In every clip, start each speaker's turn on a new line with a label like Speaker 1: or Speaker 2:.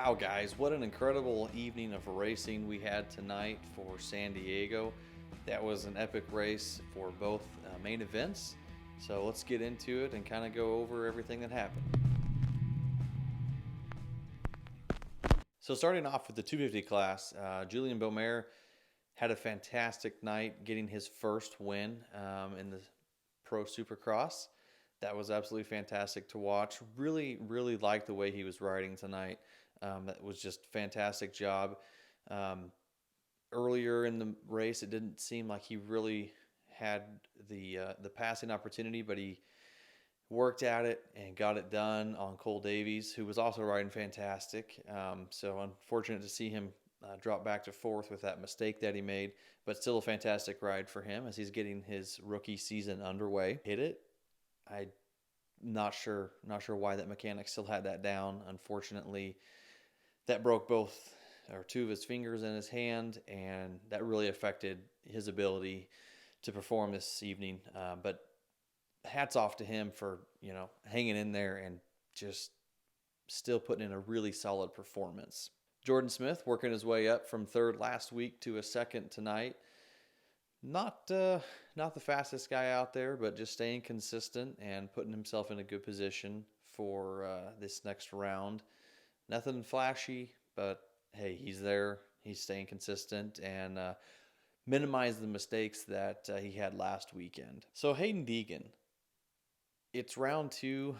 Speaker 1: Wow, guys, what an incredible evening of racing we had tonight for San Diego. That was an epic race for both main events. So let's get into it and kind of go over everything that happened. So starting off with the 250 class, Julian Beaumer had a fantastic night getting his first win in the Pro Supercross. That was absolutely fantastic to watch. Really liked the way he was riding tonight. That was just fantastic job. Earlier in the race, it didn't seem like he really had the passing opportunity, but he worked at it and got it done on Cole Davies, who was also riding fantastic. So unfortunate to see him drop back to fourth with that mistake that he made, but still a fantastic ride for him as he's getting his rookie season underway. Hit it. I not sure why that mechanic still had that down. Unfortunately, that broke both or two of his fingers in his hand, and that really affected his ability to perform this evening. But hats off to him for hanging in there and just still putting in a really solid performance. Jordan Smith working his way up from third last week to a second tonight. Not the fastest guy out there, but just staying consistent and putting himself in a good position for this next round. Nothing flashy, but hey, he's there. He's staying consistent and minimize the mistakes that he had last weekend. So Hayden Deegan, it's round two.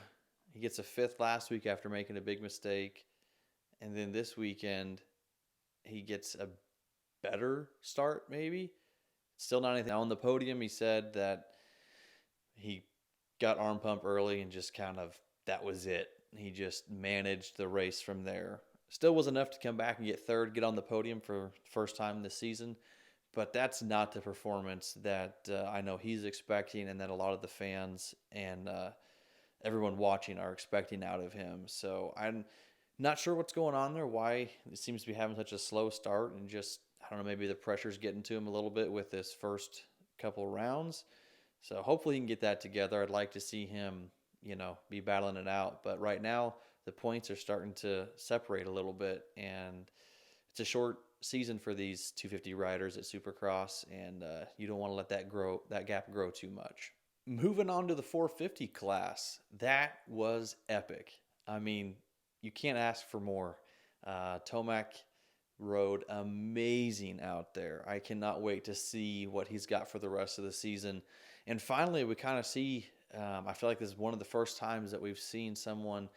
Speaker 1: He gets a fifth last week after making a big mistake. And then this weekend, he gets a better start maybe. Still not anything. On the podium, he said that he got arm pump early and just that was it. He just managed the race from there. Still was enough to come back and get third, get on the podium for the first time this season. But that's not the performance that I know he's expecting and that a lot of the fans and everyone watching are expecting out of him. So I'm not sure what's going on there, why it seems to be having such a slow start and just, I don't know, maybe the pressure's getting to him a little bit with this first couple rounds. So hopefully he can get that together. I'd like to see him, be battling it out. But right now the points are starting to separate a little bit, and it's a short season for these 250 riders at Supercross, and you don't want to let that gap grow too much. Moving on to the 450 class, that was epic. I mean, you can't ask for more. Tomac rode amazing out there. I cannot wait to see what he's got for the rest of the season. And finally, we kind of see, I feel like this is one of the first times that we've seen someone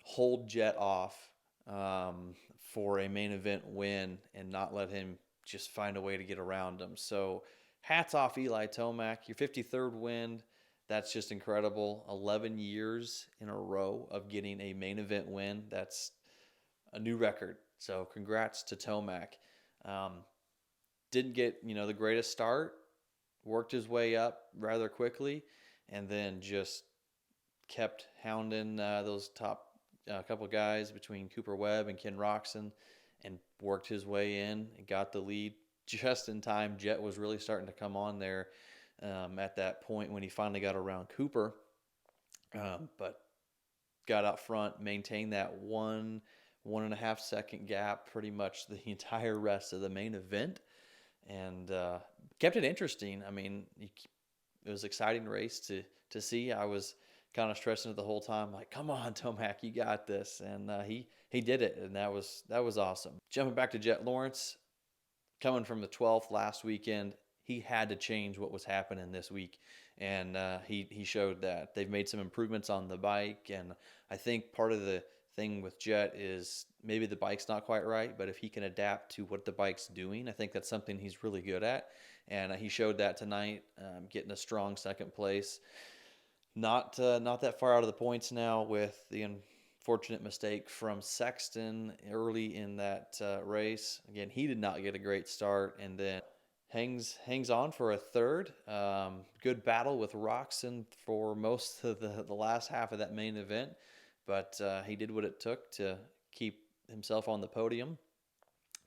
Speaker 1: hold Jet off for a main event win and not let him just find a way to get around him. So hats off Eli Tomac, your 53rd win. That's just incredible. 11 years in a row of getting a main event win. That's a new record. So congrats to Tomac. Didn't get, the greatest start. Worked his way up rather quickly. And then just kept hounding those top couple guys between Cooper Webb and Ken Roxon and worked his way in and got the lead just in time. Jet was really starting to come on there at that point when he finally got around Cooper, but got out front, maintained that 1.5 second gap pretty much the entire rest of the main event, and kept it interesting. I mean, it was an exciting race to see. I was kind of stressing it the whole time, like, come on, Tomac, you got this. And he did it, and that was awesome. Jumping back to Jet Lawrence, coming from the 12th last weekend, he had to change what was happening this week, and he showed that. They've made some improvements on the bike, and I think part of the thing with Jet is maybe the bike's not quite right, but if he can adapt to what the bike's doing, I think that's something he's really good at, and he showed that tonight, getting a strong second place. Not that far out of the points now with the unfortunate mistake from Sexton early in that race. Again, he did not get a great start, and then hangs on for a third. Good battle with Roxon for most of the last half of that main event, but he did what it took to keep himself on the podium.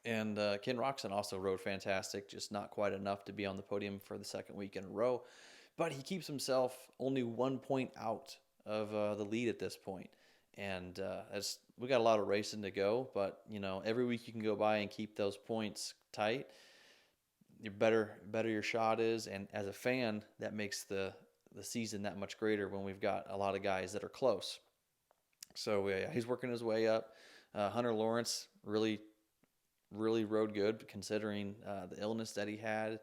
Speaker 1: And Ken Roxon also rode fantastic, just not quite enough to be on the podium for the second week in a row. But he keeps himself only 1 point out of the lead at this point. And we got a lot of racing to go, but every week you can go by and keep those points tight, you're better your shot is. And as a fan, that makes the season that much greater when we've got a lot of guys that are close. So yeah, he's working his way up. Hunter Lawrence really rode good considering the illness that he had.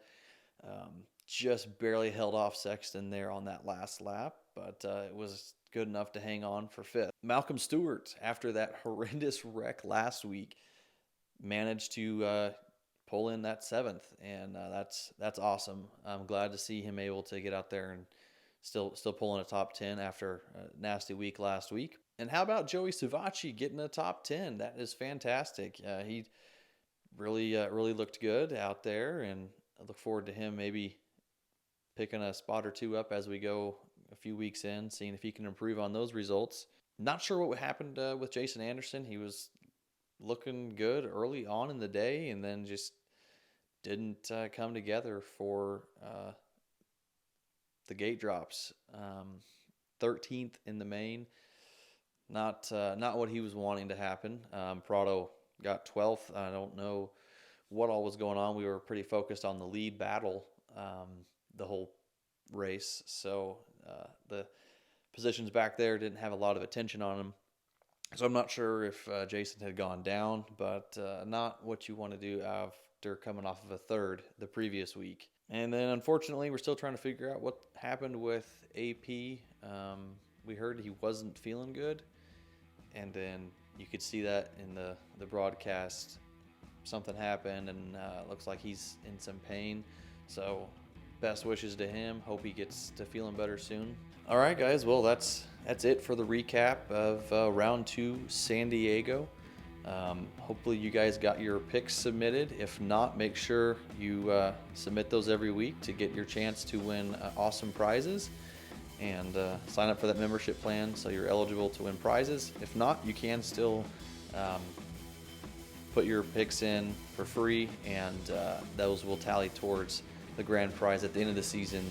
Speaker 1: Just barely held off Sexton there on that last lap, but it was good enough to hang on for fifth. Malcolm Stewart, after that horrendous wreck last week, managed to pull in that seventh, and that's awesome. I'm glad to see him able to get out there and still pulling a top 10 after a nasty week last week. And how about Joey Savacci getting a top 10? That is fantastic. He really looked good out there, and I look forward to him maybe picking a spot or two up as we go a few weeks in, seeing if he can improve on those results. Not sure what happened with Jason Anderson. He was looking good early on in the day, and then just didn't come together for the gate drops. 13th in the main, not what he was wanting to happen. Prado got 12th. I don't know what all was going on. We were pretty focused on the lead battle the whole race, so the positions back there didn't have a lot of attention on him. So I'm not sure if Jason had gone down, but not what you want to do after coming off of a third the previous week. And then unfortunately, we're still trying to figure out what happened with AP. We heard he wasn't feeling good, and then you could see that in the broadcast. Something happened, and looks like he's in some pain. So best wishes to him. Hope he gets to feeling better soon. All right, guys. Well, that's it for the recap of round 2 San Diego. Hopefully you guys got your picks submitted. If not, make sure you submit those every week to get your chance to win awesome prizes, and sign up for that membership plan so you're eligible to win prizes. If not, you can still put your picks in for free, and those will tally towards the grand prize at the end of the season,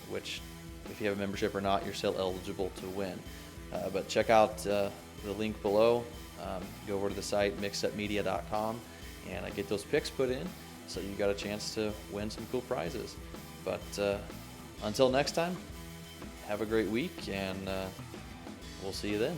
Speaker 1: which, if you have a membership or not, you're still eligible to win. But check out the link below. Go over to the site mixedupmedia.com and get those picks put in, so you got a chance to win some cool prizes. But until next time, have a great week, and we'll see you then.